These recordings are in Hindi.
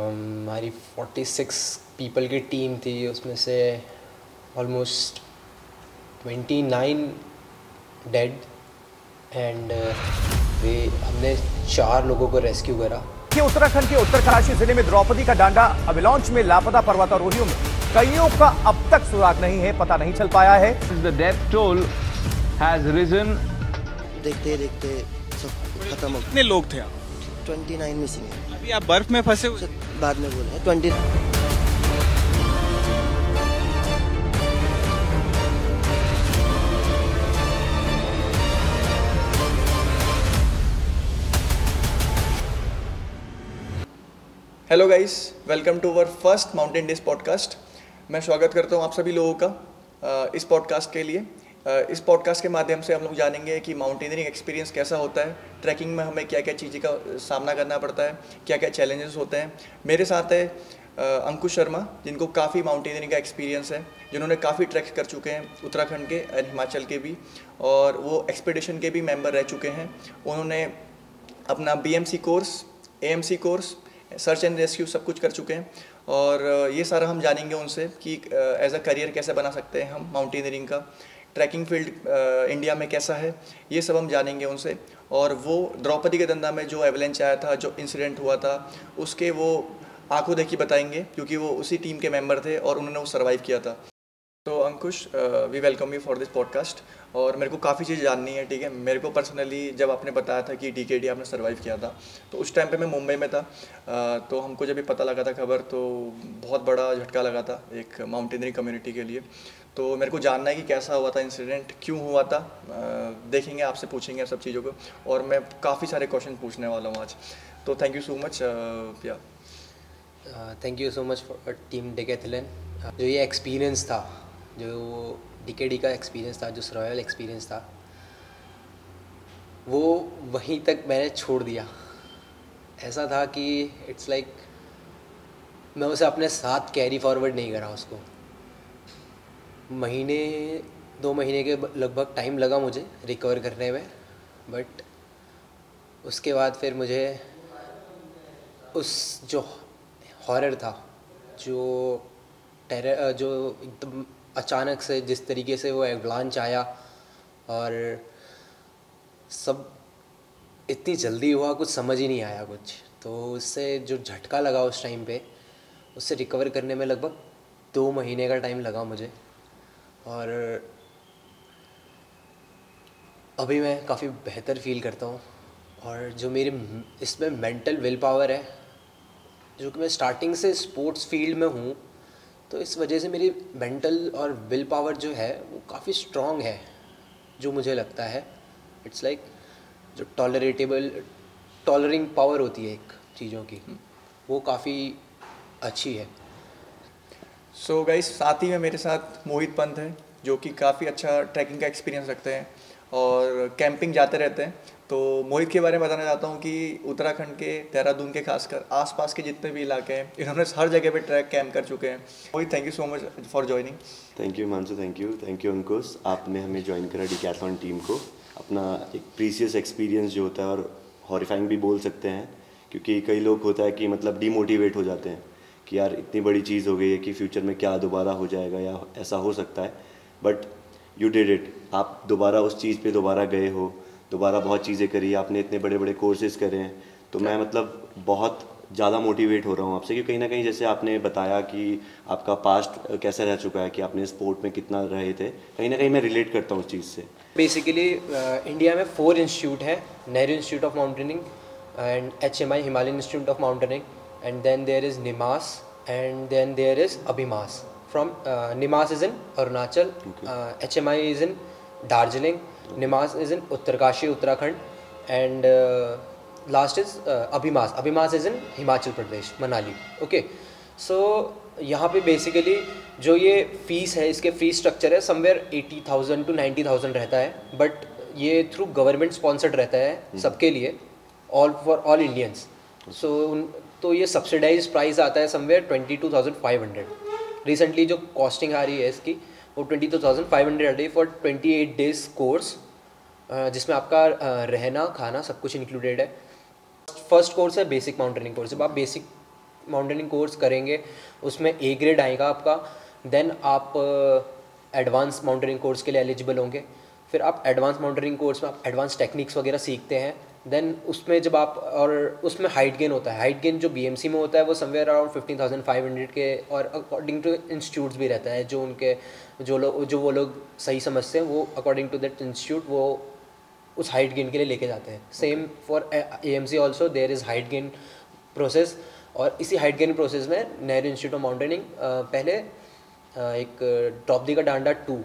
हमारी 46 पीपल की टीम थी, उसमें से ऑलमोस्ट 29 डेड एंड हमने 4 लोगों को रेस्क्यू करा। उत्तराखंड के उत्तरकाशी जिले में द्रौपदी का डांडा अवलांच में लापता पर्वतारोहियों में कईयों का अब तक सुराग नहीं है, पता नहीं चल पाया है। The death toll has risen. देखते देखते सब खत्म हो। कितने लोग थे आप? 29 मिसिंग है। अभी आप बर्फ में फंसे हुए? बाद में बोले 20। Hello guys, welcome to our first mountain days podcast. मैं स्वागत करता हूं आप सभी लोगों का इस पॉडकास्ट के लिए। इस पॉडकास्ट के माध्यम से हम लोग जानेंगे कि माउंटेनियरिंग एक्सपीरियंस कैसा होता है, ट्रैकिंग में हमें क्या क्या चीज़ें का सामना करना पड़ता है, क्या क्या चैलेंजेस होते हैं। मेरे साथ है अंकुश शर्मा, जिनको काफ़ी माउंटेनियरिंग का एक्सपीरियंस है, जिन्होंने काफ़ी ट्रैक्स कर चुके हैं उत्तराखंड के और हिमाचल के भी, और वो एक्सपीडिशन के भी मेंबर रह चुके हैं। उन्होंने अपना BMC course, AMC course, search and rescue सब कुछ कर चुके हैं, और ये सारा हम जानेंगे उनसे कि एज अ करियर कैसे बना सकते हैं हम माउंटेनियरिंग का, ट्रैकिंग फील्ड इंडिया में कैसा है, ये सब हम जानेंगे उनसे। और वो द्रौपदी के डंडा में जो एवलेंच आया था, जो इंसिडेंट हुआ था, उसके वो आंखों देखी बताएंगे, क्योंकि वो उसी टीम के मेंबर थे और उन्होंने वो सर्वाइव किया था। तो Ankush, we welcome you for this podcast. और मेरे को काफ़ी चीज़ जाननी है, ठीक है। मेरे को पर्सनली जब आपने बताया था कि DKD आपने सर्वाइव किया था, तो उस टाइम पे मैं मुंबई में था। तो हमको जब भी पता लगा था खबर, तो बहुत बड़ा झटका लगा था एक माउंटेनियरिंग कम्युनिटी के लिए। तो मेरे को जानना है कि कैसा हुआ था इंसिडेंट, क्यों हुआ था। देखेंगे, आपसे पूछेंगे सब चीज़ों को, और मैं काफ़ी सारे क्वेश्चन पूछने वाला हूँ आज। तो थैंक यू सो मच। या thank you so much for team Decathlon. जो ये एक्सपीरियंस था, जो DKD का एक्सपीरियंस था, जो सर्वाइवल एक्सपीरियंस था, वो वहीं तक मैंने छोड़ दिया। ऐसा था कि इट्स लाइक मैं उसे अपने साथ कैरी फॉरवर्ड नहीं करा। उसको 2 महीने के लगभग टाइम लगा मुझे रिकवर करने में, बट उसके बाद फिर मुझे उस जो हॉरर था, जो टेरर, जो एकदम अचानक से जिस तरीके से वो एवलांच आया और सब इतनी जल्दी हुआ, कुछ समझ ही नहीं आया कुछ। तो उससे जो झटका लगा उस टाइम पे, उससे रिकवर करने में लगभग 2 महीने का टाइम लगा मुझे। और अभी मैं काफ़ी बेहतर फील करता हूँ। और जो मेरे इसमें मेंटल विल पावर है, जो कि मैं स्टार्टिंग से स्पोर्ट्स फील्ड में हूँ, तो इस वजह से मेरी मेंटल और विल पावर जो है वो काफ़ी स्ट्रॉन्ग है, जो मुझे लगता है। इट्स लाइक जो टॉलरिंग पावर होती है एक चीज़ों की, वो काफ़ी अच्छी है। सो गाइस, साथ ही में मेरे साथ मोहित पंत है, जो कि काफ़ी अच्छा ट्रैकिंग का एक्सपीरियंस रखते हैं और कैंपिंग जाते रहते हैं। तो मोहित के बारे में बताना चाहता हूँ कि उत्तराखंड के, देहरादून के खासकर आसपास के जितने भी इलाके हैं, इन्होंने हर जगह पे ट्रैक कैंप कर चुके हैं। Mohit, thank you so much for joining. Thank you Himanshu, thank you Ankush, आपने हमें ज्वाइन करा डिकैथलॉन टीम को। अपना एक प्रीसियस एक्सपीरियंस जो होता है, और हॉरिफाइंग भी बोल सकते हैं, क्योंकि कई लोग होता है कि मतलब डीमोटिवेट हो जाते हैं कि यार इतनी बड़ी चीज़ हो गई है कि फ्यूचर में क्या दोबारा हो जाएगा या ऐसा हो सकता है। बट यू डिड इट, आप दोबारा उस चीज़ पे दोबारा गए हो, दोबारा बहुत चीज़ें करी, आपने इतने बड़े बड़े कोर्सेज करे हैं। तो मैं मतलब बहुत ज़्यादा मोटिवेट हो रहा हूँ आपसे, क्योंकि कहीं ना कहीं जैसे आपने बताया कि आपका पास्ट कैसा रह चुका है, कि आपने स्पोर्ट में कितना रहे थे, कहीं ना कहीं मैं रिलेट करता हूँ उस चीज़ से। बेसिकली इंडिया में 4 इंस्टीट्यूट है: Nehru institute of mountaineering, and HMI Himalayan institute of mountaineering, and then there is NIMAS, and then there is ABVIMAS. From NIMAS is in Arunachal, HMI is in Darjeeling, NIMAS is in Uttarkashi Uttarakhand, and last is ABVIMAS is in Himachal Pradesh, Manali. Okay, so यहाँ पे बेसिकली जो ये फ़ीस है, इसके फ़ीस स्ट्रक्चर है समवेयर 80,000 to 90,000 रहता है, बट ये थ्रू गवर्नमेंट स्पॉन्सर्ड रहता है सबके लिए, फॉर ऑल इंडियंस। सो तो ये सब्सिडाइज प्राइस आता है समवेयर 22,500। रिसेंटली जो कॉस्टिंग आ रही है इसकी, वो 22,500 आ रही है फॉर 28 डेज कोर्स, जिसमें आपका रहना खाना सब कुछ इंक्लूडेड है। फर्स्ट कोर्स है बेसिक माउंटेनिंग कोर्स। जब आप बेसिक माउंटेनिंग कोर्स करेंगे उसमें ए ग्रेड आएगा आपका, देन आप एडवांस माउंटेनिंग कोर्स के लिए एलिजिबल होंगे। फिर आप एडवांस माउंटेनिंग कोर्स में आप एडवांस टेक्निक्स वगैरह सीखते हैं। देन उसमें जब आप, और उसमें हाइट गेन होता है, हाइट गेन जो बीएमसी में होता है वो समवेयर अराउंड 15,500 के, और अकॉर्डिंग टू इंस्टीट्यूट्स भी रहता है, जो उनके जो वो लोग सही समझते हैं वो अकॉर्डिंग टू दैट इंस्टीट्यूट वो उस हाइट गेन के लिए लेके जाते हैं। Same for AMC also there is height gain process, और इसी हाइट गेन प्रोसेस में नेहरू इंस्टीट्यूट ऑफ माउंटेनिंग पहले एक ड्रॉपदी का डांडा 2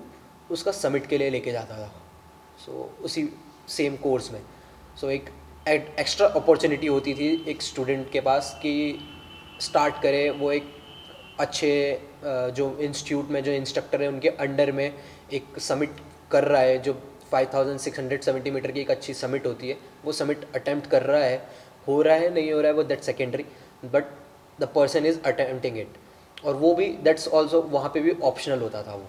उसका समिट के लिए लेके जाता था। सो उसी सेम कोर्स में एक एक्स्ट्रा अपॉर्चुनिटी होती थी एक स्टूडेंट के पास कि स्टार्ट करे वो एक अच्छे जो इंस्टीट्यूट में जो इंस्ट्रक्टर है उनके अंडर में एक समिट कर रहा है, जो 5,670 मीटर की एक अच्छी समिट होती है, वो समिट अटेम्प्ट कर रहा है, हो रहा है नहीं हो रहा है वो that secondary, but the person is attempting it. और वो भी दैट्स ऑल्सो वहाँ पे भी ऑप्शनल होता था वो।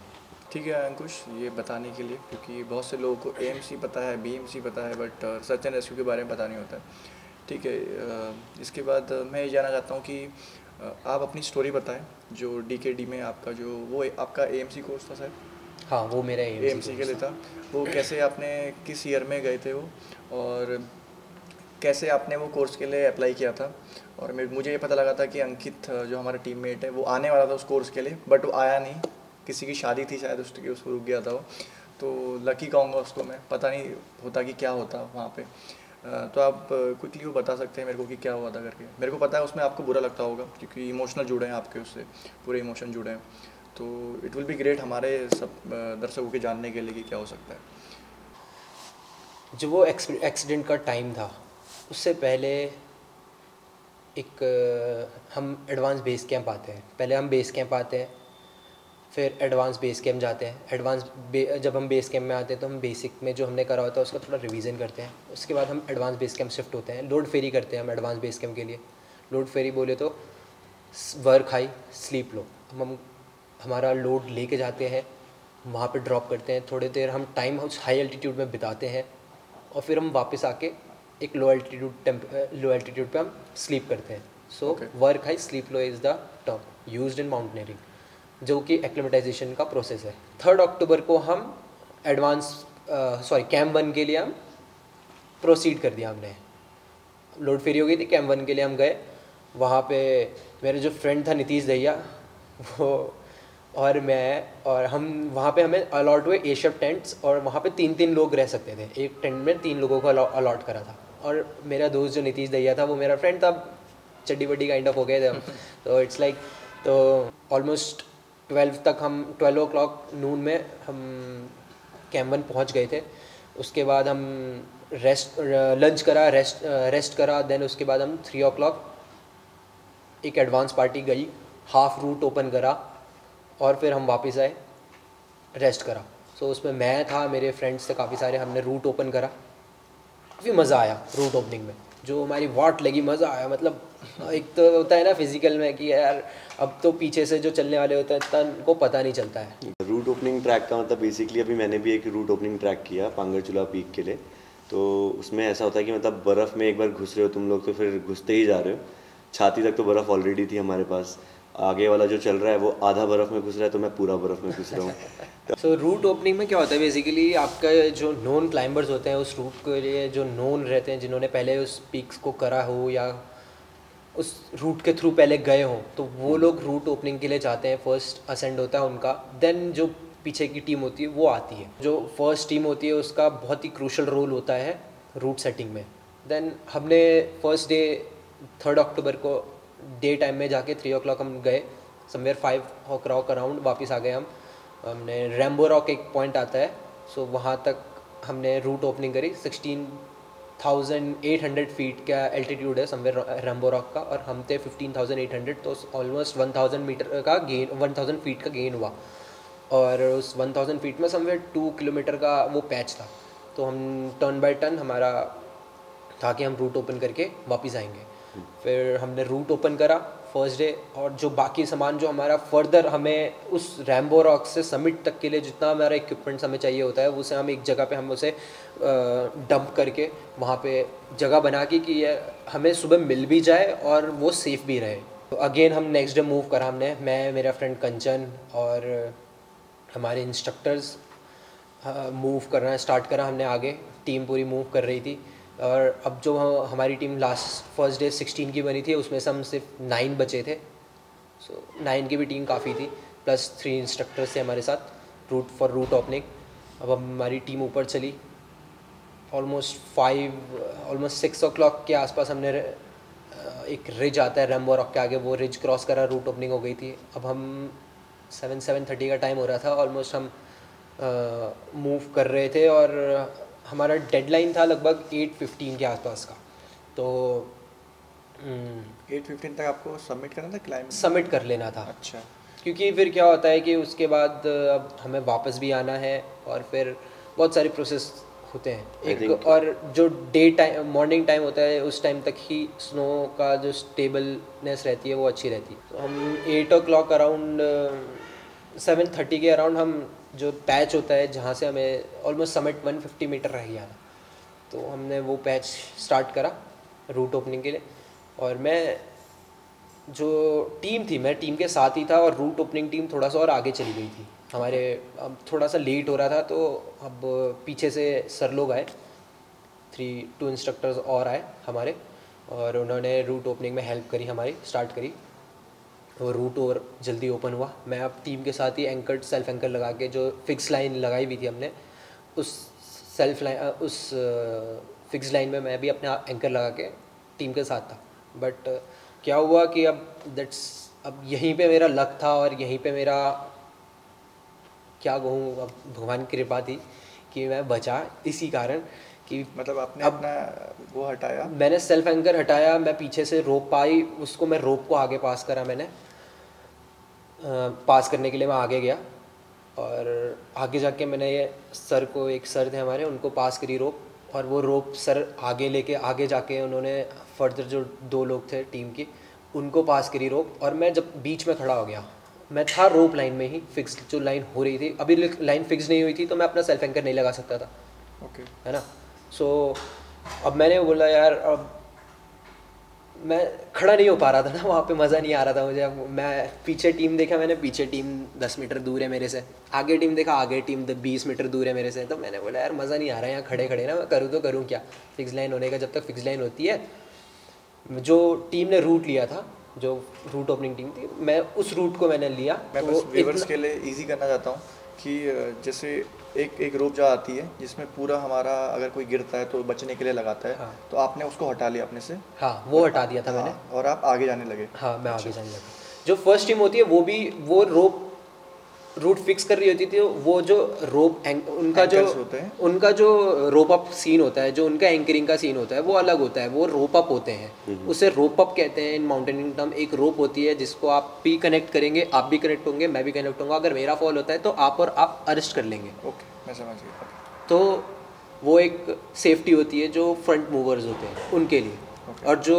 ठीक है अंकुश, ये बताने के लिए, क्योंकि बहुत से लोगों को एएमसी पता है, बीएमसी पता है, बट सर्च एंड रेस्क्यू के बारे में पता नहीं होता है। ठीक है, इसके बाद मैं ये जानना चाहता हूँ कि आप अपनी स्टोरी बताएं। जो डीकेडी में आपका जो वो आपका एएमसी कोर्स था सर? हाँ, वो मेरा एएमसी के लिए था। वो कैसे आपने किस ईयर में गए थे वो, और कैसे आपने वो कोर्स के लिए अप्लाई किया था? और मुझे ये पता लगा था कि अंकित जो हमारा टीममेट है वो आने वाला था उस कोर्स के लिए, बट वो आया नहीं, किसी की शादी थी शायद उसको रुक गया था वो। तो लकी कहूँगा उसको मैं, पता नहीं होता कि क्या होता वहाँ पे। तो आप क्विकली वो बता सकते हैं मेरे को कि क्या हुआ था करके? मेरे को पता है उसमें आपको बुरा लगता होगा क्योंकि इमोशनल जुड़े हैं आपके, उससे पूरे इमोशन जुड़े हैं। तो इट विल बी ग्रेट हमारे सब दर्शकों के जानने के लिए कि क्या हो सकता है। जो वो एक्सीडेंट का टाइम था उससे पहले हम एडवांस बेस कैंप आते हैं। पहले हम बेस कैंप आते हैं, फिर एडवांस बेस कैंप जाते हैं। जब हम बेस कैंप में आते हैं तो हम बेसिक में जो हमने करा होता है उसका थोड़ा रिवीजन करते हैं। उसके बाद हम एडवांस बेस कैंप शिफ्ट होते हैं, लोड फेरी करते हैं हम एडवांस बेस कैंप के लिए। लोड फेरी बोले तो वर्क हाई स्लीप लो, हम हमारा लोड लेके जाते हैं, वहाँ पे ड्रॉप करते हैं, थोड़ी देर हम टाइम उस हाई एल्टीट्यूड में बिताते हैं, और फिर हम वापस आके एक लो एल्टीट्यूड पे हम स्लीप करते हैं। So work high sleep low is the term used in mountaineering, जो कि एक्लिमेटाइजेशन का प्रोसेस है। 3 अक्टूबर को हम कैंप 1 के लिए हम प्रोसीड कर दिया। हमने लोड फेरी हो गई थी, कैंप 1 के लिए हम गए। वहाँ पे मेरे जो फ्रेंड था नीतीश दहिया, वो और मैं, और हम वहाँ पे हमें अलॉट हुए एशियप टेंट्स, और वहाँ पे 3-3 लोग रह सकते थे। एक टेंट में 3 लोगों को अलॉट करा था। और मेरा दोस्त जो नीतीश दहिया था वो मेरा फ्रेंड था, चड्डी वड्डी काइंड ऑफ हो गए थे हम। तो इट्स लाइक, तो ऑलमोस्ट 12 o'clock नून में हम कैंप 1 पहुँच गए थे। उसके बाद हम लंच करा, रेस्ट करा। देन उसके बाद हम 3 o'clock एक एडवांस पार्टी गई, हाफ रूट ओपन करा, और फिर हम वापस आए, रेस्ट करा। सो उसमें मैं था, मेरे फ्रेंड्स थे काफ़ी सारे, हमने रूट ओपन करा। काफ़ी मज़ा आया रूट ओपनिंग में, जो हमारी वाट लगी, मज़ा आया। मतलब एक तो होता है ना फिजिकल में कि यार अब तो पीछे से जो चलने वाले होते हैं इतना को पता नहीं चलता है। रूट ओपनिंग ट्रैक का मतलब बेसिकली अभी मैंने भी एक रूट ओपनिंग ट्रैक किया पांगरचूला पीक के लिए। तो उसमें ऐसा होता है कि मतलब बर्फ़ में एक बार घुस रहे हो तुम लोग तो फिर घुसते ही जा रहे हो। छाती तक तो बर्फ़ ऑलरेडी थी हमारे पास, आगे वाला जो चल रहा है वो आधा बर्फ़ में घुस रहा है, तो मैं पूरा बर्फ़ में घुस रहा हूँ। सो रूट ओपनिंग में क्या होता है बेसिकली, आपका जो नोन क्लाइंबर्स होते हैं उस रूट के लिए, जो नोन रहते हैं, जिन्होंने पहले उस पीक्स को करा हो या उस रूट के थ्रू पहले गए हों, तो वो लोग रूट ओपनिंग के लिए जाते हैं। फर्स्ट असेंड होता है उनका, देन जो पीछे की टीम होती है वो आती है। जो फर्स्ट टीम होती है उसका बहुत ही क्रूशल रोल होता है रूट सेटिंग में। देन हमने फर्स्ट डे 3 अक्टूबर को डे टाइम में जाके 3 o'clock हम गए, समवेयर 5 o'clock अराउंड वापस आ गए हम। हमने रैम्बो रॉक एक पॉइंट आता है, सो वहाँ तक हमने रूट ओपनिंग करी। 16,800 फीट का एल्टीट्यूड है समवेयर रैम्बो रॉक का, और हम थे 15,800, तो ऑलमोस्ट 1,000 मीटर का गेन, 1,000 फीट का गेन हुआ। और उस 1,000 फीट में समवेयर 2 किलोमीटर का वो पैच था। तो हम टर्न बाय टर्न हमारा था कि हम रूट ओपन करके वापस आएंगे। फिर हमने रूट ओपन करा फर्स्ट डे, और जो बाकी सामान जो हमारा फर्दर हमें उस रैम्बो रॉक से समिट तक के लिए जितना हमारा इक्विपमेंट्स हमें चाहिए होता है, उसे हम एक जगह पे हम उसे डंप करके वहाँ पे जगह बना के कि हमें सुबह मिल भी जाए और वो सेफ़ भी रहे। तो अगेन हम नेक्स्ट डे मूव करा हमने, मैं, मेरा फ्रेंड कंचन और हमारे इंस्ट्रक्टर्स मूव करना स्टार्ट करा हमने आगे। टीम पूरी मूव कर रही थी और अब जो हमारी टीम फर्स्ट डे 16 की बनी थी, उसमें से हम सिर्फ 9 बचे थे। सो 9 की भी टीम काफ़ी थी, प्लस 3 इंस्ट्रक्टर्स थे हमारे साथ रूट ओपनिंग। अब हमारी टीम ऊपर चली, ऑलमोस्ट 6 o'clock के आसपास हमने एक रिज आता है रेम्बो रॉक के आगे, वो रिज क्रॉस करा, रूट ओपनिंग हो गई थी। अब हम 7:30 का टाइम हो रहा था, ऑलमोस्ट हम मूव कर रहे थे और हमारा डेडलाइन था लगभग 8:15 के आसपास का। तो 8:15 तक आपको सबमिट करना था, क्लाइंब सबमिट कर लेना था। अच्छा। क्योंकि फिर क्या होता है कि उसके बाद अब हमें वापस भी आना है और फिर बहुत सारे प्रोसेस होते हैं एक, और जो डे टाइम मॉर्निंग टाइम होता है उस टाइम तक ही स्नो का जो स्टेबलनेस रहती है वो अच्छी रहती है। तो हम 8 o'clock अराउंड 7:30 के अराउंड हम जो पैच होता है जहाँ से हमें ऑलमोस्ट समिट 150 मीटर रह गया था, तो हमने वो पैच स्टार्ट करा रूट ओपनिंग के लिए। और मैं जो टीम थी, मैं टीम के साथ ही था और रूट ओपनिंग टीम थोड़ा सा और आगे चली गई थी हमारे। अब थोड़ा सा लेट हो रहा था तो अब पीछे से सर लोग आए, 2 इंस्ट्रक्टर्स और आए हमारे, और उन्होंने रूट ओपनिंग में हेल्प करी, हमारी स्टार्ट करी। वो रूट और जल्दी ओपन हुआ। मैं अब टीम के साथ ही सेल्फ एंकर लगा के, जो फिक्स लाइन लगाई हुई थी हमने, उस फिक्स लाइन में मैं भी अपना एंकर लगा के टीम के साथ था। बट क्या हुआ कि अब यहीं पे मेरा लक था और यहीं पे मेरा क्या कहूँ, अब भगवान की कृपा थी कि मैं बचा, इसी कारण कि मतलब आपने अब अपना वो हटाया, मैंने सेल्फ एंकर हटाया, मैं पीछे से रोप पाई उसको, मैं रोप को आगे पास करा। मैंने पास करने के लिए मैं आगे गया और आगे जाके मैंने ये एक सर थे हमारे, उनको पास करी रोप, और वो रोप सर आगे जाके उन्होंने फर्दर जो 2 लोग थे टीम के उनको पास करी रोप। और मैं जब बीच में खड़ा हो गया, मैं था रोप लाइन में ही, फिक्स जो लाइन हो रही थी, अभी लाइन फिक्स नहीं हुई थी तो मैं अपना सेल्फ एंकर नहीं लगा सकता था। ओके, है ना। सो अब मैंने बोला यार, अब मैं खड़ा नहीं हो पा रहा था ना वहाँ पे, मज़ा नहीं आ रहा था मुझे। मैं पीछे टीम देखा, मैंने पीछे टीम 10 मीटर दूर है मेरे से, आगे टीम देखा, आगे टीम 20 मीटर दूर है मेरे से। तो मैंने बोला यार मज़ा नहीं आ रहा है यहाँ खड़े खड़े ना, मैं करूँ तो करूँ क्या। फिक्स लाइन होने का, जब तक फिक्स लाइन होती है, जो टीम ने रूट लिया था, जो रूट ओपनिंग टीम थी, मैं उस रूट को मैंने लिया। मैं बस व्यूअर्स के लिए इजी करना चाहता हूँ कि जैसे एक रोप जो आती है जिसमें पूरा हमारा अगर कोई गिरता है तो बचने के लिए लगाता है। हाँ। तो आपने उसको हटा लिया अपने से? हाँ, वो हटा दिया था। हाँ, मैंने। और आप आगे जाने लगे? हाँ, मैं आगे जाने लगा। जो फर्स्ट टीम होती है वो रूट फिक्स कर रही होती थी। वो जो रोप उनका जो रोप अप सीन होता है, जो उनका एंकरिंग का सीन होता है, वो अलग होता है, वो रोप अप होते हैं, उसे रोप अप कहते हैं इन माउंटेनिंग टर्म। एक रोप होती है जिसको आप भी कनेक्ट करेंगे, आप भी कनेक्ट होंगे, मैं भी कनेक्ट होऊंगा। अगर मेरा फॉल होता है तो आप अरेस्ट कर लेंगे। ओके, मैं समझ गया। तो वो एक सेफ्टी होती है जो फ्रंट मूवर्स होते हैं उनके लिए। और जो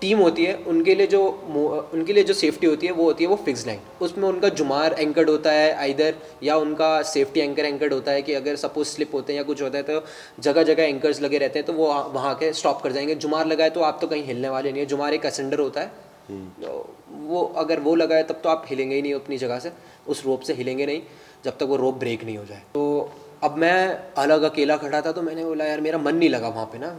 टीम होती है उनके लिए जो सेफ्टी होती है वो फिक्स लाइन। उसमें उनका जुमार एंकर्ड होता है आइदर, या उनका सेफ्टी एंकर्ड होता है कि अगर सपोज स्लिप होते हैं या कुछ होता है तो जगह जगह एंकर्स लगे रहते हैं, तो वो वहाँ के स्टॉप कर जाएंगे। जुमार लगाए तो आप तो कहीं हिलने वाले नहीं है। जुमार एक असेंडर होता है, तो वो अगर वो लगाए तब तो आप हिलेंगे ही नहीं अपनी जगह से, उस रोप से हिलेंगे नहीं जब तक वो रोप ब्रेक नहीं हो जाए। तो अब मैं अलग अकेला खड़ा था, तो मैंने बोला यार मेरा मन नहीं लगा वहाँ पे ना,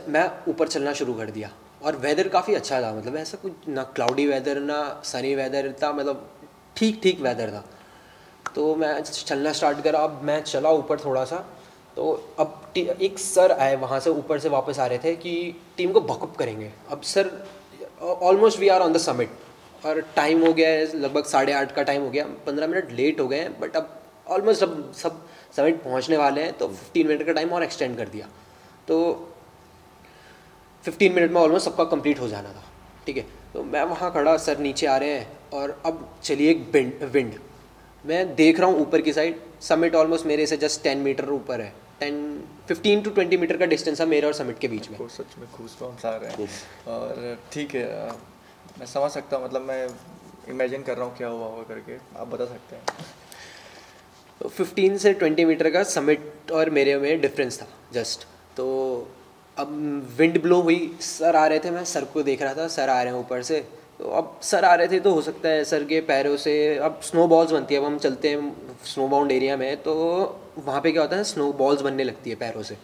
मैं ऊपर चलना शुरू कर दिया। और वेदर काफ़ी अच्छा था, मतलब ऐसा कुछ ना क्लाउडी वेदर ना सनी वेदर था, मतलब ठीक वेदर था। तो मैं चलना स्टार्ट करा। अब मैं चला ऊपर थोड़ा सा, तो अब एक सर आए वहाँ से, ऊपर से वापस आ रहे थे कि टीम को बकअप करेंगे। अब sir almost we are on the summit और टाइम हो गया है लगभग 8:30 का टाइम हो गया, 15 मिनट लेट हो गए हैं, बट अब ऑलमोस्ट अब सब समिट पहुँचने वाले हैं, तो 15 मिनट का टाइम और एक्सटेंड कर दिया। तो 15 मिनट में ऑलमोस्ट सबका कंप्लीट हो जाना था। ठीक है, तो मैं वहाँ खड़ा, सर नीचे आ रहे हैं और अब चलिए एक विंड, मैं देख रहा हूँ ऊपर की साइड, समिट ऑलमोस्ट मेरे से जस्ट 10 मीटर ऊपर है, 15 to 20 मीटर का डिस्टेंस है मेरे और समिट के बीच में। सच में गूज़बम्प्स आ रहे हैं। और ठीक है, मैं समझ सकता हूँ, मतलब मैं इमेजिन कर रहा हूँ क्या हुआ होगा करके, आप बता सकते हैं? तो 15 से 20 मीटर का समिट और मेरे में डिफरेंस था जस्ट। तो अब विंड ब्लो हुई, सर आ रहे थे, मैं सर को देख रहा था, सर आ रहे हैं ऊपर से, तो अब सर आ रहे थे तो हो सकता है सर के पैरों से, अब स्नो बॉल्स बनती है, अब हम चलते हैं स्नो बाउंड एरिया में तो वहाँ पे क्या होता है स्नो बॉल्स बनने लगती है पैरों से,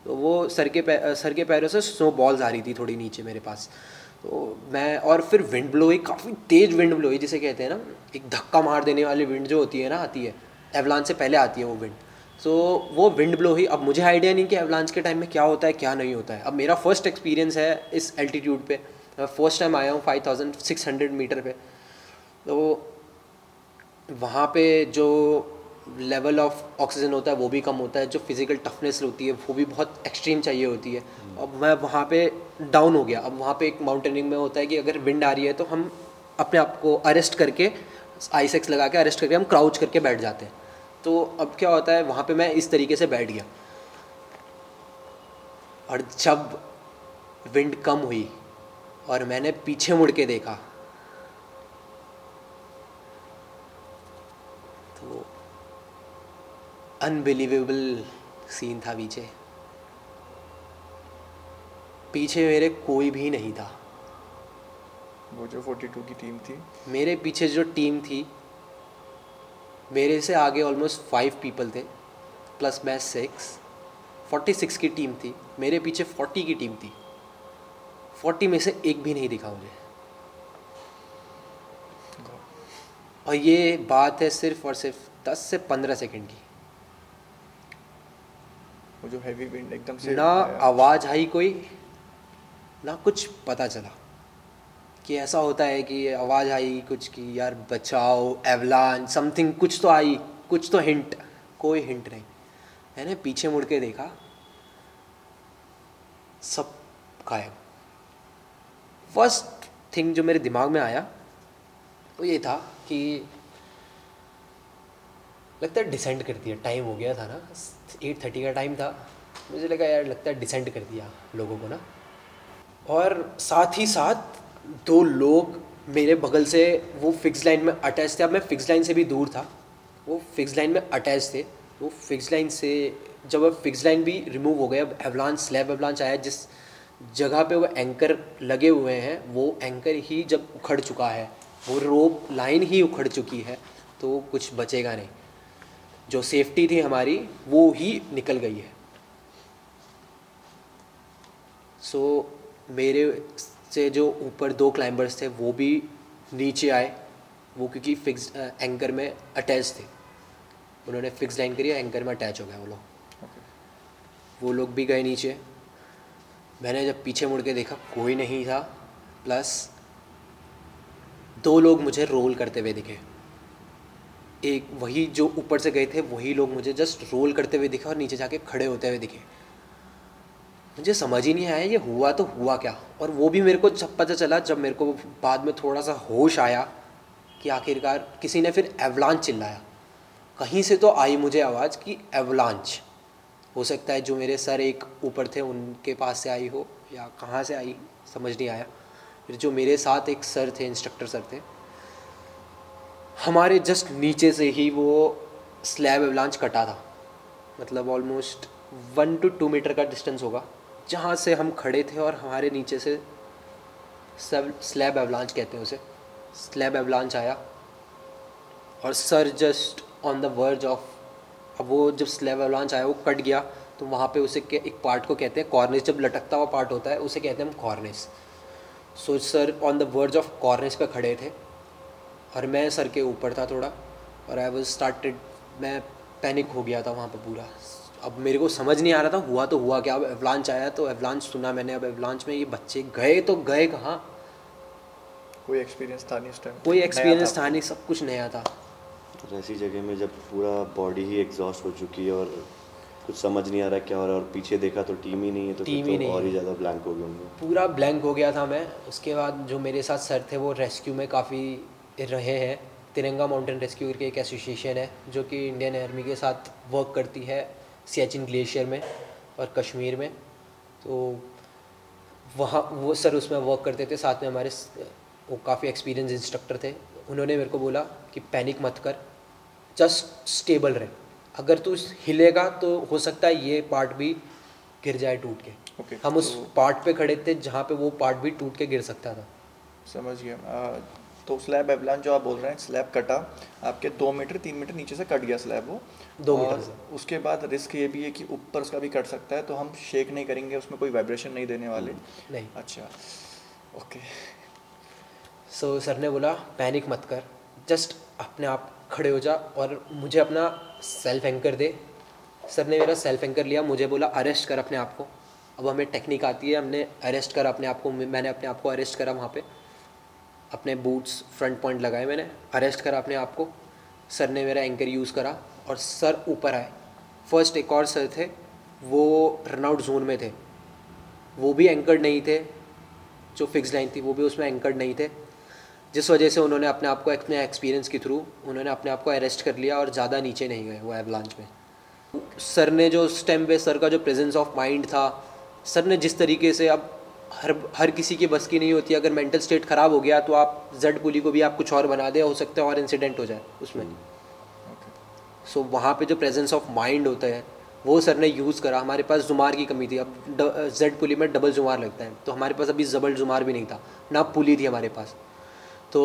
तो वो सर के पैरों से स्नो बॉल्स आ रही थी थोड़ी नीचे मेरे पास, तो मैं, और फिर विंड ब्लो हुई, काफ़ी तेज़ विंड ब्लो हुई, जिसे कहते हैं ना एक धक्का मार देने वाली विंड जो होती है ना, आती है एवलांच से पहले आती है वो विंड, तो वो विंड ब्लो हुई। अब मुझे आइडिया नहीं कि एवलांच के टाइम में क्या होता है क्या नहीं होता है, अब मेरा फर्स्ट एक्सपीरियंस है इस एल्टीट्यूड पे, फर्स्ट टाइम आया हूँ 5600 मीटर पे, तो वहाँ पे जो लेवल ऑफ ऑक्सीजन होता है वो भी कम होता है, जो फिज़िकल टफनेस होती है वो भी बहुत एक्सट्रीम चाहिए होती है। अब मैं वहाँ पे डाउन हो गया। अब वहाँ पे एक माउंटेनिंग में होता है कि अगर विंड आ रही है तो हम अपने आप को अरेस्ट करके, आइसेक्स लगा के अरेस्ट करके हम क्राउच करके बैठ जाते हैं। तो अब क्या होता है वहाँ पे मैं इस तरीके से बैठ गया, और जब विंड कम हुई और मैंने पीछे मुड़ के देखा तो अनबिलीवेबल सीन था। पीछे मेरे कोई भी नहीं था। वो जो 42 की टीम थी, मेरे पीछे जो टीम थी, मेरे से आगे ऑलमोस्ट 5 पीपल थे, प्लस मैं 46 की टीम थी, मेरे पीछे 40 की टीम थी, 40 में से एक भी नहीं दिखा मुझे। और ये बात है सिर्फ और सिर्फ 10 से 15 सेकंड की। वो जो हैवी विंड एकदम से ना आवाज़ आई कोई, ना कुछ पता चला कि ऐसा होता है कि आवाज़ आई कुछ कि यार बचाओ, एवलांच समथिंग, कुछ तो आई, कुछ तो हिंट, कोई हिंट नहीं। मैंने पीछे मुड़ के देखा, सब गायब। फर्स्ट थिंग जो मेरे दिमाग में आया वो ये था कि लगता है डिसेंड कर दिया, टाइम हो गया था ना, 8:30 का टाइम था, मुझे लगा यार लगता है डिसेंड कर दिया लोगों को ना। और साथ ही साथ 2 लोग मेरे बगल से वो फिक्स लाइन में अटैच थे। अब मैं फिक्स लाइन से भी दूर था, वो फिक्स लाइन में अटैच थे। वो फिक्स लाइन से जब अब फिक्स लाइन भी रिमूव हो गया, अब एवलांच, स्लैब एवलांच आया, जिस जगह पे वो एंकर लगे हुए हैं वो एंकर ही जब उखड़ चुका है, वो रोप लाइन ही उखड़ चुकी है, तो कुछ बचेगा नहीं। जो सेफ्टी थी हमारी वो ही निकल गई है। सो मेरे से जो ऊपर 2 क्लाइंबर्स थे वो भी नीचे आए, वो क्योंकि फिक्स एंकर में अटैच थे, उन्होंने फिक्स लाइन करी, एंकर में अटैच हो गया वो लोग। वो लोग भी गए नीचे। मैंने जब पीछे मुड़ के देखा कोई नहीं था, प्लस 2 लोग मुझे रोल करते हुए दिखे। एक वही जो ऊपर से गए थे वही लोग मुझे जस्ट रोल करते हुए दिखे और नीचे जाके खड़े होते हुए दिखे। मुझे समझ ही नहीं आया ये हुआ तो हुआ क्या। और वो भी मेरे को जब पता चला, जब मेरे को बाद में थोड़ा सा होश आया कि आखिरकार किसी ने फिर एवलांच चिल्लाया। कहीं से तो आई मुझे आवाज़ कि एवलांच। हो सकता है जो मेरे सर एक ऊपर थे उनके पास से आई हो या कहाँ से आई, समझ नहीं आया। फिर जो मेरे साथ एक सर थे, इंस्ट्रक्टर सर थे, हमारे जस्ट नीचे से ही वो स्लैब एवलांच कटा था। मतलब ऑलमोस्ट 1 to 2 मीटर का डिस्टेंस होगा जहाँ से हम खड़े थे, और हमारे नीचे से स्लैब एवलांच कहते हैं उसे, स्लैब एवलांच आया और sir just on the verge of. अब वो जब स्लैब एवलांच आया वो कट गया, तो वहाँ पे उसे एक पार्ट को कहते हैं कॉर्निस, जब लटकता हुआ पार्ट होता है उसे कहते हैं हम कॉर्निस। So sir on the verge of कॉर्निस पे खड़े थे और मैं सर के ऊपर था थोड़ा, और आई वाज स्टार्टेड, मैं पैनिक हो गया था वहाँ पे पूरा। अब मेरे को समझ नहीं आ रहा था हुआ तो हुआ क्या। अब एवलांच आया तो एवलांच सुना मैंने, अब एवलांच में ये बच्चे गए तो गए कहाँ, कोई एक्सपीरियंस था नहीं उस टाइम, कोई एक्सपीरियंस था नहीं, सब कुछ नया था। और ऐसी जगह में जब पूरा बॉडी ही एग्जॉस्ट हो चुकी है और कुछ समझ नहीं आ रहा क्या हो रहा है, और पीछे देखा तो टीम ही नहीं है, तो टीम फिर ही तो नहीं और ही है। ज़्यादा ब्लैंक हो गए होंगे। पूरा ब्लैंक हो गया था मैं। उसके बाद जो मेरे साथ सर थे वो रेस्क्यू में काफ़ी रहे हैं। तिरंगा माउंटेन रेस्क्यू करके एक एसोसिएशन है जो कि इंडियन आर्मी के साथ वर्क करती है सियाचिन ग्लेशियर में और कश्मीर में। तो वहाँ वो सर उसमें वर्क करते थे, साथ में हमारे वो काफ़ी एक्सपीरियंस इंस्ट्रक्टर थे। उन्होंने मेरे को बोला कि पैनिक मत कर, जस्ट स्टेबल रहे, अगर तू हिलेगा तो हो सकता है ये पार्ट भी गिर जाए टूट के। ओके, हम उस पार्ट पे खड़े थे जहाँ पे वो पार्ट भी टूट के गिर सकता था। समझ गया। तो स्लैब एवलांच जो आप बोल रहे हैं, स्लैब कटा आपके 2 मीटर 3 मीटर नीचे से कट गया स्लैब वो 2 मीटर और से। उसके बाद रिस्क ये भी है कि ऊपर उसका भी कट सकता है, तो हम शेक नहीं करेंगे, उसमें कोई वाइब्रेशन नहीं देने वाले। नहीं। अच्छा, ओके। सो सर ने बोला पैनिक मत कर, जस्ट अपने आप खड़े हो जा और मुझे अपना सेल्फ एंकर दे। सर ने मेरा सेल्फ एंकर लिया, मुझे बोला अरेस्ट कर अपने आप को। अब हमें टेक्निक आती है, हमने अरेस्ट करा अपने आप को, मैंने अपने आप को अरेस्ट करा वहाँ पे, अपने बूट्स फ्रंट पॉइंट लगाए, मैंने अरेस्ट करा अपने आप को। सर ने मेरा एंकर यूज़ करा और सर ऊपर आए। फर्स्ट एक और सर थे, वो रनआउट जोन में थे, वो भी एंकर्ड नहीं थे, जो फिक्स लाइन थी वो भी उसमें एंकर्ड नहीं थे, जिस वजह से उन्होंने अपने आप को अपने एक्सपीरियंस के थ्रू उन्होंने अपने आप को अरेस्ट कर लिया और ज़्यादा नीचे नहीं गए वो एवलांच में। सर ने जो उस टाइम पे सर का जो प्रेजेंस ऑफ माइंड था, सर ने जिस तरीके से, अब हर किसी की बस की नहीं होती, अगर मेंटल स्टेट ख़राब हो गया तो आप जेड पुली को भी आप कुछ और बना दे, हो सकता है और इंसिडेंट हो जाए उसमें। सो वहाँ पे जो प्रेजेंस ऑफ माइंड होता है वो सर ने यूज़ करा। हमारे पास जुमार की कमी थी, अब जेड पुली में डबल जुमार लगता है, तो हमारे पास अभी डबल जुमार भी नहीं था, ना पुली थी हमारे पास। तो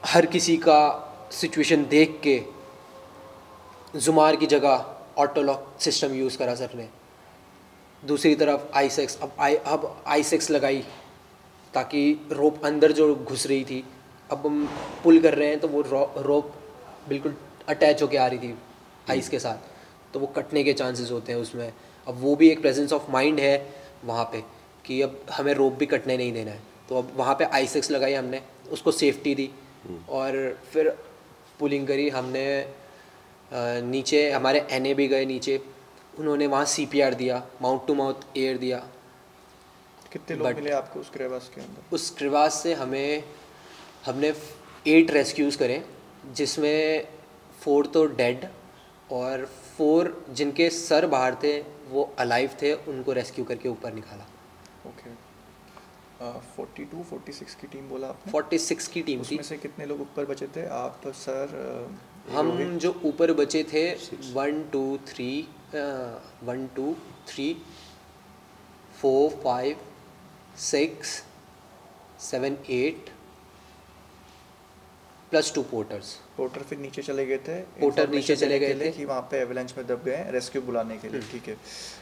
हर किसी का सिचुएशन देख के जुमार की जगह ऑटोलॉक सिस्टम यूज़ करा सर ने। दूसरी तरफ आई6, अब आई6 लगाई ताकि रोप अंदर जो घुस रही थी, अब हम पुल कर रहे हैं तो वो रोप बिल्कुल अटैच होके आ रही थी आइस के साथ, तो वो कटने के चांसेस होते हैं उसमें। अब वो भी एक प्रेजेंस ऑफ माइंड है वहाँ पे कि अब हमें रोप भी कटने नहीं देना है, तो अब वहाँ पे आई6 लगाई हमने, उसको सेफ्टी दी और फिर पुलिंग करी हमने। नीचे हमारे एनए भी गए नीचे, उन्होंने वहाँ CPR दिया, माउथ टू माउथ एयर दिया। कितने लोग मिले आपको उस क्रेवास के अंदर? उस क्रेवास से हमने 8 रेस्क्यूज़ करे, जिसमें 4 तो डेड और 4 जिनके सर बाहर थे वो अलाइव थे, उनको रेस्क्यू करके ऊपर निकाला। ओके। 42-46 की टीम बोला आपने? 46 की टीम थी। उसमें से कितने लोग ऊपर बचे थे? आप, सर, हम जो ऊपर बचे थे 1 2 3 4 5 6 7 8 प्लस 2 पोर्टर्स। पोर्टर फिर नीचे चले गए थे, पोर्टर नीचे चले गए थे कि वहाँ पे एवलांच में दब गए, रेस्क्यू बुलाने के लिए। ठीक है।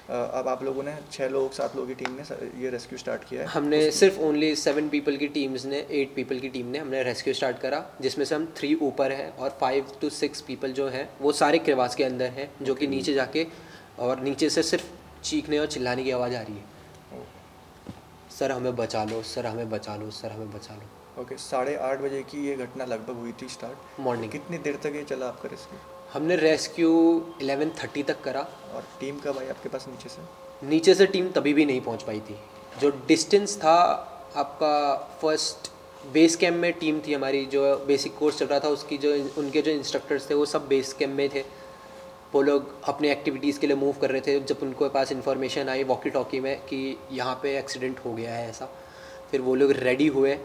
अब आप लोगों ने 6 लोग 7 लोगों की टीम ने ये रेस्क्यू स्टार्ट किया है। हमने सिर्फ ओनली 7 पीपल की टीम्स ने 8 पीपल की टीम ने हमने रेस्क्यू स्टार्ट करा, जिसमें से हम 3 ऊपर हैं और 5 to 6 पीपल जो हैं वो सारे क्रेवास के अंदर हैं, जो कि नीचे जाके, और नीचे से सिर्फ चीखने और चिल्लाने की आवाज़ आ रही है, सर हमें बचा लो, सर हमें बचा लो, सर हमें बचा लो। ओके। 8:30 बजे की ये घटना लगभग हुई थी स्टार्ट मॉर्निंग। कितनी देर तक ये चला आपका रेस्क्यू? हमने रेस्क्यू 11:30 तक करा। और टीम कब आई आपके पास नीचे से? नीचे से टीम तभी भी नहीं पहुंच पाई थी। जो डिस्टेंस था आपका, फर्स्ट बेस कैम्प में टीम थी हमारी, जो बेसिक कोर्स चल रहा था उसकी, जो उनके जो इंस्ट्रक्टर्स थे वो सब बेस कैम्प में थे। वो लोग अपने एक्टिविटीज़ के लिए मूव कर रहे थे, जब उनको पास इन्फॉर्मेशन आई वॉकी टॉकी में कि यहाँ पे एक्सीडेंट हो गया है ऐसा, फिर वो लोग रेडी हुए,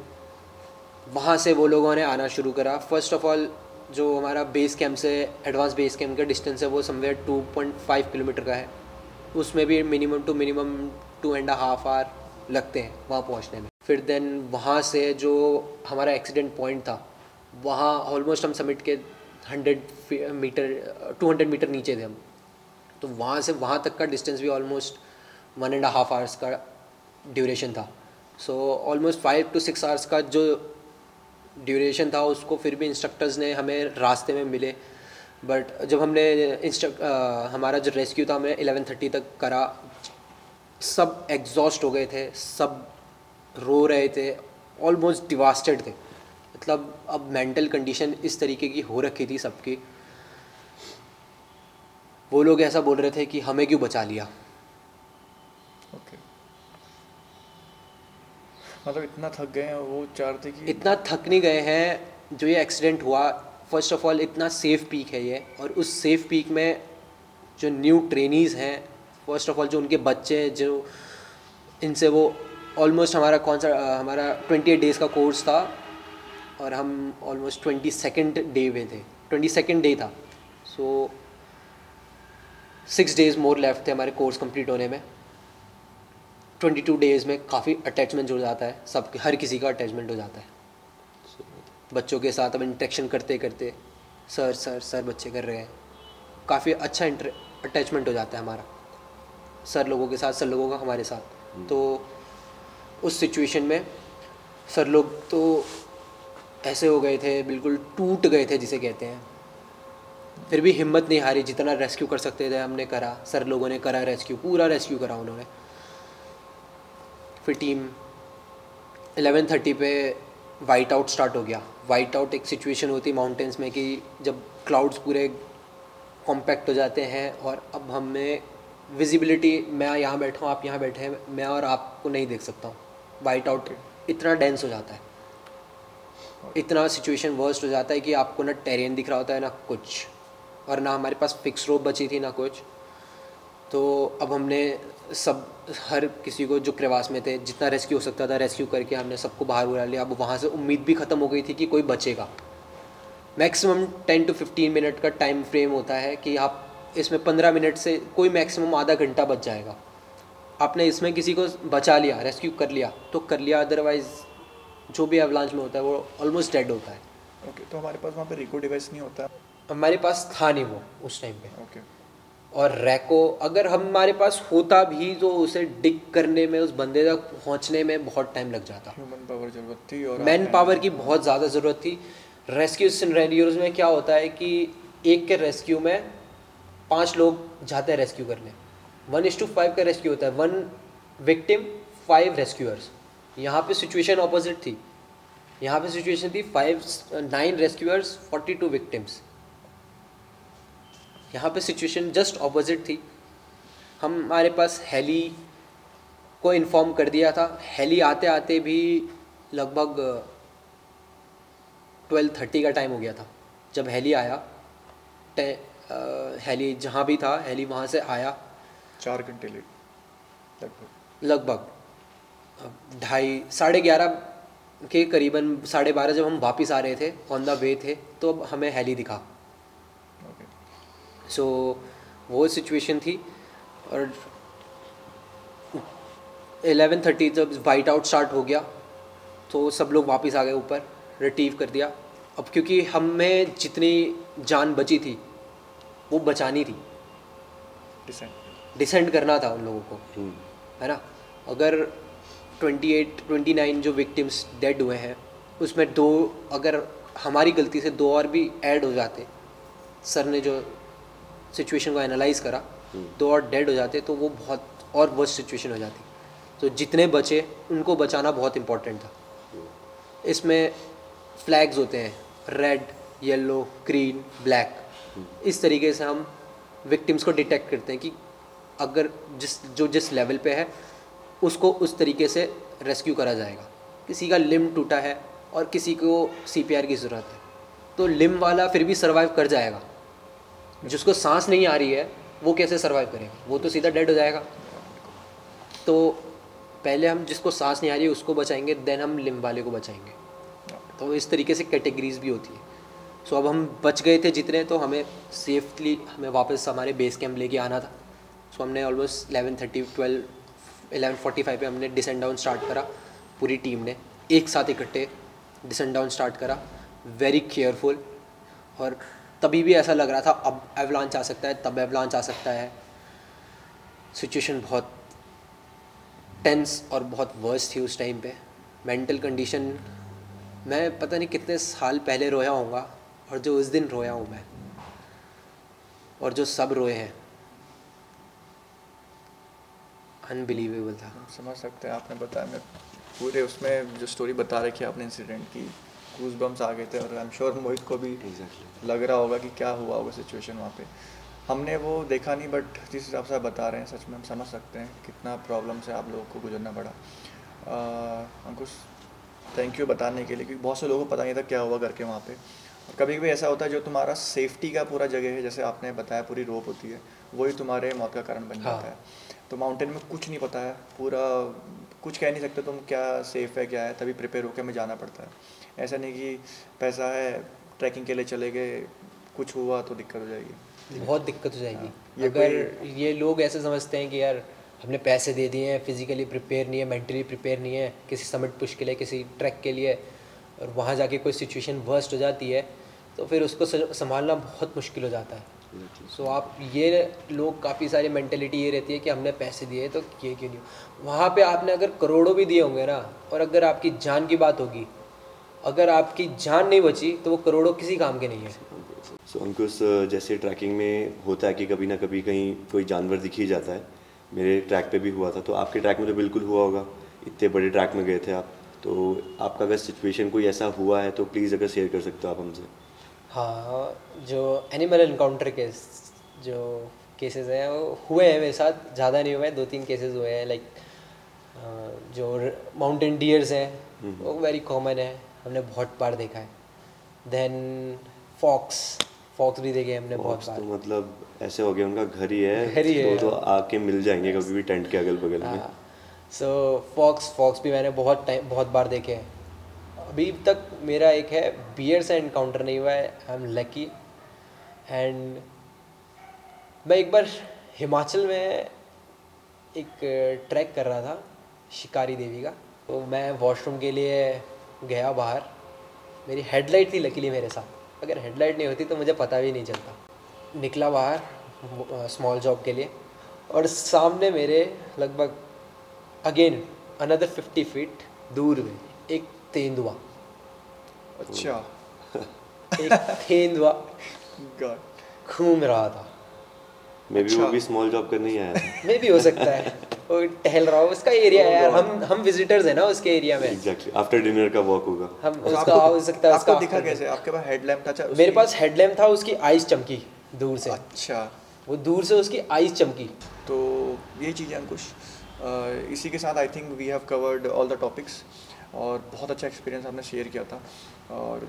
वहाँ से वो लोगों ने आना शुरू करा। फर्स्ट ऑफ ऑल जो हमारा बेस कैंप से एडवांस बेस कैंप का डिस्टेंस है वो समवेयर 2.5 किलोमीटर का है, उसमें भी मिनिमम टू मिनिमम 2.5 आवर लगते हैं वहाँ पहुँचने में। फिर देन वहाँ से जो हमारा एक्सीडेंट पॉइंट था, वहाँ ऑलमोस्ट हम समिट के 200 मीटर नीचे थे हम, तो वहाँ से वहाँ तक का डिस्टेंस भी ऑलमोस्ट 1.5 आवर्स का ड्यूरेशन था। सो ऑलमोस्ट 5 to 6 आवर्स का जो ड्यूरेशन था उसको फिर भी इंस्ट्रक्टर्स ने हमें रास्ते में मिले, बट जब हमने हमारा जो रेस्क्यू था हमने 11:30 तक करा, सब एग्जॉस्ट हो गए थे, सब रो रहे थे, ऑलमोस्ट डिवास्टेड थे। मतलब अब मेंटल कंडीशन इस तरीके की हो रखी थी सबकी, वो लोग ऐसा बोल रहे थे कि हमें क्यों बचा लिया। ओके। मतलब इतना थक गए हैं वो, चाह रहे थे कि इतना थक नहीं गए हैं। जो ये एक्सीडेंट हुआ, फर्स्ट ऑफ ऑल इतना सेफ पीक है ये, और उस सेफ पीक में जो न्यू ट्रेनीज़ हैं, फर्स्ट ऑफ ऑल जो उनके बच्चे हैं, जो इनसे वो ऑलमोस्ट हमारा 28 डेज़ का कोर्स था और हम ऑलमोस्ट 22nd डे में थे, 22nd डे था। सो 6 days मोर लेफ्ट थे हमारे कोर्स कंप्लीट होने में। 22 डेज़ में काफ़ी अटैचमेंट हो जाता है, सब हर किसी का अटैचमेंट हो जाता है बच्चों के साथ। अब इंटरेक्शन करते करते सर सर सर बच्चे कर रहे हैं, काफ़ी अच्छा अटैचमेंट हो जाता है हमारा सर लोगों के साथ, सर लोगों का हमारे साथ। तो उस सिचुएशन में सर लोग तो ऐसे हो गए थे, बिल्कुल टूट गए थे जिसे कहते हैं। फिर भी हिम्मत नहीं हारी, जितना रेस्क्यू कर सकते थे हमने करा, सर लोगों ने करा रेस्क्यू, पूरा रेस्क्यू करा उन्होंने। फिर टीम 11:30 पे वाइट आउट स्टार्ट हो गया। वाइट आउट एक सिचुएशन होती है माउंटेन्स में कि जब क्लाउड्स पूरे कॉम्पैक्ट हो जाते हैं और अब हमें विजिबिलिटी, मैं यहाँ बैठा हूँ, आप यहाँ बैठे हैं, मैं और आपको नहीं देख सकता हूँ। वाइट आउट इतना डेंस हो जाता है, इतना सिचुएशन वर्स्ट हो जाता है कि आपको ना टेरेन दिख रहा होता है ना कुछ, और ना हमारे पास फिक्स रोप बची थी ना कुछ। तो अब हमने सब हर किसी को जो क्रेवास में थे जितना रेस्क्यू हो सकता था रेस्क्यू करके हमने सबको बाहर बुला लिया। अब वहाँ से उम्मीद भी ख़त्म हो गई थी कि कोई बचेगा। मैक्सिमम 10 to 15 मिनट का टाइम फ्रेम होता है कि आप इसमें 15 मिनट से कोई मैक्सिमम आधा घंटा बच जाएगा। आपने इसमें किसी को बचा लिया, रेस्क्यू कर लिया तो कर लिया, अदरवाइज़ जो भी एवलांच में होता है वो ऑलमोस्ट डेड होता है। ओके, तो हमारे पास वहाँ पे रिको डिवाइस नहीं होता? हमारे पास था नहीं वो उस टाइम पे। ओके। और रैको अगर हमारे पास होता भी तो उसे डिग करने में, उस बंदे तक पहुंचने में बहुत टाइम लग जाता। ह्यूमन पावर ज़रूरत थी और मैन पावर की बहुत ज़्यादा ज़रूरत थी। रेस्क्यू सिनेरियोज में क्या होता है कि एक के रेस्क्यू में 5 लोग जाते हैं रेस्क्यू करने, 1:5 का रेस्क्यू होता है, 1 विक्टिम 5 रेस्क्यूअर्स। यहाँ पे सिचुएशन ऑपोजिट थी, यहाँ पे सिचुएशन थी 9 रेस्क्यूअर्स 42 विक्टिम्स। यहाँ पे सिचुएशन जस्ट ऑपोजिट थी। हमारे पास हेली को इन्फॉर्म कर दिया था, हेली आते आते भी लगभग 12:30 का टाइम हो गया था जब हेली आया। हेली जहाँ भी था, हेली वहाँ से आया 4 घंटे लेट लगभग 2:30-11:30 के करीबन, 12:30 जब हम वापस आ रहे थे, ऑन द वे थे, तो हमें हेली दिखा। सो वो सिचुएशन थी। और 11:30 जब वाइट आउट स्टार्ट हो गया तो सब लोग वापस आ गए ऊपर, रिट्रीव कर दिया। अब क्योंकि हमें जितनी जान बची थी वो बचानी थी, डिसेंड करना था उन लोगों को, है ना। अगर 29 जो विक्टिम्स डेड हुए हैं उसमें 2 अगर हमारी गलती से 2 और भी ऐड हो जाते, सर ने जो सिचुएशन को एनालाइज करा, 2 और डेड हो जाते तो वो बहुत और वर्स्ट सिचुएशन हो जाती। तो जितने बचे उनको बचाना बहुत इम्पोर्टेंट था। इसमें फ्लैग्स होते हैं, रेड, येलो, ग्रीन, ब्लैक। इस तरीके से हम विक्टिम्स को डिटेक्ट करते हैं कि अगर जिस लेवल पे है उसको उस तरीके से रेस्क्यू करा जाएगा। किसी का लिम्ब टूटा है और किसी को CPR की ज़रूरत है तो लिम्ब वाला फिर भी सर्वाइव कर जाएगा। जिसको सांस नहीं आ रही है वो कैसे सर्वाइव करेगा, वो तो सीधा डेड हो जाएगा। तो पहले हम जिसको सांस नहीं आ रही है उसको बचाएंगे, देन हम लिम्ब वाले को बचाएंगे। तो इस तरीके से कैटेगरीज भी होती है। सो अब हम बच गए थे जितने, तो हमें सेफली हमें वापस हमारे बेस कैंप लेके आना था। सो हमने ऑलमोस्ट 11:45 पे हमने डिसेंड डाउन स्टार्ट करा। पूरी टीम ने एक साथ इकट्ठे डिसेंड डाउन स्टार्ट करा, वेरी केयरफुल। और तभी भी ऐसा लग रहा था अब एवलांच आ सकता है, तब एवलांच आ सकता है। सिचुएशन बहुत टेंस और बहुत वर्स्ट थी उस टाइम पे। मेंटल कंडीशन, मैं पता नहीं कितने साल पहले रोया होऊंगा और जो उस दिन रोया हूँ मैं, और जो सब रोए हैं, अनबिलीवेबल था। समझ सकते हैं, आपने बताया, मैं पूरे उसमें जो स्टोरी बता रखी है आपने इंसिडेंट की, गूज बम्स आ गए थे। और आई एम श्योर मोहित को भी लग रहा होगा कि क्या हुआ होगा सिचुएशन वहाँ पे। हमने वो देखा नहीं, बट जिस हिसाब से आप बता रहे हैं सच में हम समझ सकते हैं कितना प्रॉब्लम से आप लोगों को गुजरना पड़ा। अंकुश, थैंक यू बताने के लिए, क्योंकि बहुत से लोगों को पता नहीं था क्या हुआ करके वहाँ पे। और कभी कभी ऐसा होता है जो तुम्हारा सेफ्टी का पूरा जगह है, जैसे आपने बताया पूरी रोप होती है, वही तुम्हारे मौत का कारण बन जाता है। तो माउंटेन में कुछ नहीं पता है, पूरा कुछ कह नहीं सकते तुम क्या सेफ़ है क्या है, तभी प्रिपेयर होकर हमें जाना पड़ता है। ऐसा नहीं कि पैसा है ट्रैकिंग के लिए चले गए, कुछ हुआ तो दिक्कत हो जाएगी, बहुत दिक्कत हो जाएगी। अगर ये लोग ऐसे समझते हैं कि यार हमने पैसे दे दिए हैं, फिजिकली प्रिपेयर नहीं है, मेंटली प्रिपेयर नहीं है किसी समिट पुश के लिए, किसी ट्रैक के लिए, और वहाँ जाके कोई सिचुएशन वर्स्ट हो जाती है तो फिर उसको संभालना बहुत मुश्किल हो जाता है। सो आप ये लोग काफ़ी सारी मेंटेलिटी ये रहती है कि हमने पैसे दिए तो ये क्यों नहीं। वहाँ पे आपने अगर करोड़ों भी दिए होंगे ना, और अगर आपकी जान की बात होगी, अगर आपकी जान नहीं बची तो वो करोड़ों किसी काम के नहीं है। सो अंकुश, जैसे ट्रैकिंग में होता है कि कभी ना कभी कहीं कोई जानवर दिख ही जाता है, मेरे ट्रैक पे भी हुआ था, तो आपके ट्रैक में तो बिल्कुल हुआ होगा, इतने बड़े ट्रैक में गए थे आप, तो आपका अगर सिचुएशन कोई ऐसा हुआ है तो प्लीज़ अगर शेयर कर सकते हो आप हमसे। हाँ, जो एनिमल एनकाउंटर केस जो केसेस हैं वो हुए हैं मेरे साथ, ज़्यादा नहीं हुए हैं, 2-3 केसेस हुए हैं। लाइक जो माउंटेन डियर्स हैं वो वेरी कॉमन है, हमने बहुत बार देखा है। देन फॉक्स भी देखे हमने बहुत बार। तो मतलब ऐसे हो गया उनका घर ही है, घर ही है, तो आके मिल जाएंगे कभी भी टेंट के अगल बगल में। सो फॉक्स भी मैंने बहुत बार देखे हैं। अभी तक मेरा एक है बियर से एनकाउंटर नहीं हुआ है, आई एम लकी। एंड मैं एक बार हिमाचल में एक ट्रैक कर रहा था शिकारी देवी का, तो मैं वॉशरूम के लिए गया बाहर, मेरी हेडलाइट थी लकीली मेरे साथ, अगर हेडलाइट नहीं होती तो मुझे पता भी नहीं चलता। निकला बाहर स्मॉल जॉब के लिए, और सामने मेरे लगभग अगेन अनदर 50 फीट दूर में एक तेंदुआ। अच्छा। एक तेंदुआ गॉड। घूम रहा था। मे बी वो भी स्मॉल जॉब करने ही आया था। मे भी हो सकता है, वो टहल रहा हो, उसका एरिया है यार, हम विजिटर्स हैं ना उसके एरिया में। एग्जैक्टली, आफ्टर डिनर का वॉक होगा। हम उसका हो सकता है। आपको दिखा कैसे? आपके पास हेडलैम्प था? मेरे पास हेडलैम्प था, उसकी आइज चमकी दूर से। अच्छा, वो दूर से उसकी आइज चमकी। तो ये चीज़ है अंकुश। इसी के साथ I think we have covered all the topics, और बहुत अच्छा एक्सपीरियंस आपने शेयर किया था। और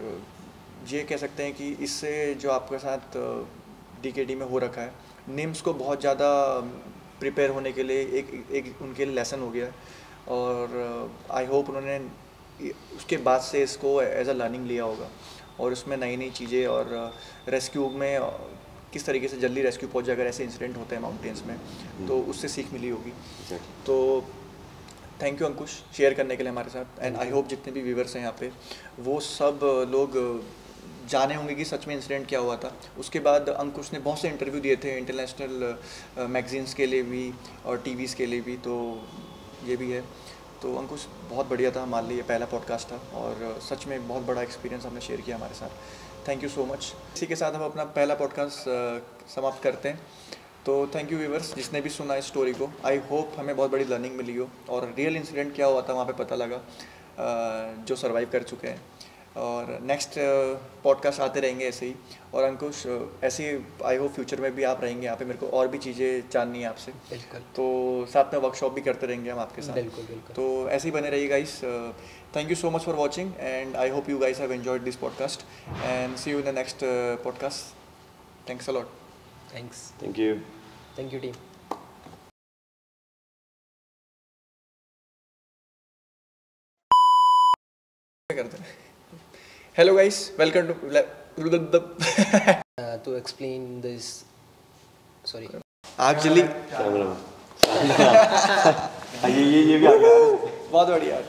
ये कह सकते हैं कि इससे जो आपके साथ DKD में हो रखा है, निम्स को बहुत ज़्यादा प्रिपेयर होने के लिए एक उनके लिए लेसन हो गया है। और आई होप उन्होंने उसके बाद से इसको एज अ लर्निंग लिया होगा, और उसमें नई नई चीज़ें, और रेस्क्यू में किस तरीके से जल्दी रेस्क्यू पहुंच जाए अगर ऐसे इंसिडेंट होते हैं माउंटेन्स में, तो उससे सीख मिली होगी। तो थैंक यू अंकुश शेयर करने के लिए हमारे साथ। एंड आई होप जितने भी व्यूवर्स हैं यहाँ पे वो सब लोग जाने होंगे कि सच में इंसिडेंट क्या हुआ था। उसके बाद अंकुश ने बहुत से इंटरव्यू दिए थे इंटरनेशनल मैगजीन्स के लिए भी और टीवीज़ के लिए भी, तो ये भी है। तो अंकुश बहुत बढ़िया था, हमारे लिए ये पहला पॉडकास्ट था, और सच में बहुत बड़ा एक्सपीरियंस आपने शेयर किया हमारे साथ। Thank you so much. इसी के साथ हम अपना पहला पॉडकास्ट समाप्त करते हैं। तो थैंक यू व्यूवर्स जिसने भी सुना इस स्टोरी को। आई होप हमें बहुत बड़ी लर्निंग मिली हो, और रियल इंसिडेंट क्या हुआ था वहाँ पे पता लगा, जो सर्वाइव कर चुके हैं। और नेक्स्ट पॉडकास्ट आते रहेंगे ऐसे ही। और अंकुश ऐसे ही आई होप फ्यूचर में भी आप रहेंगे यहाँ पे, मेरे को और भी चीज़ें जाननी है आपसे। बिल्कुल। तो साथ में वर्कशॉप भी करते रहेंगे हम आपके साथ। बिल्कुल बिल्कुल। तो ऐसे ही बने रहिए guys. Thank you so much for watching, and I hope you guys have enjoyed this podcast, and see you in the next podcast. Thanks a lot. Thanks. Thank you team. Hello guys, welcome to explain this, sorry. आप जल्दी कैमरा ये भी आ गया। बहुत बढ़िया।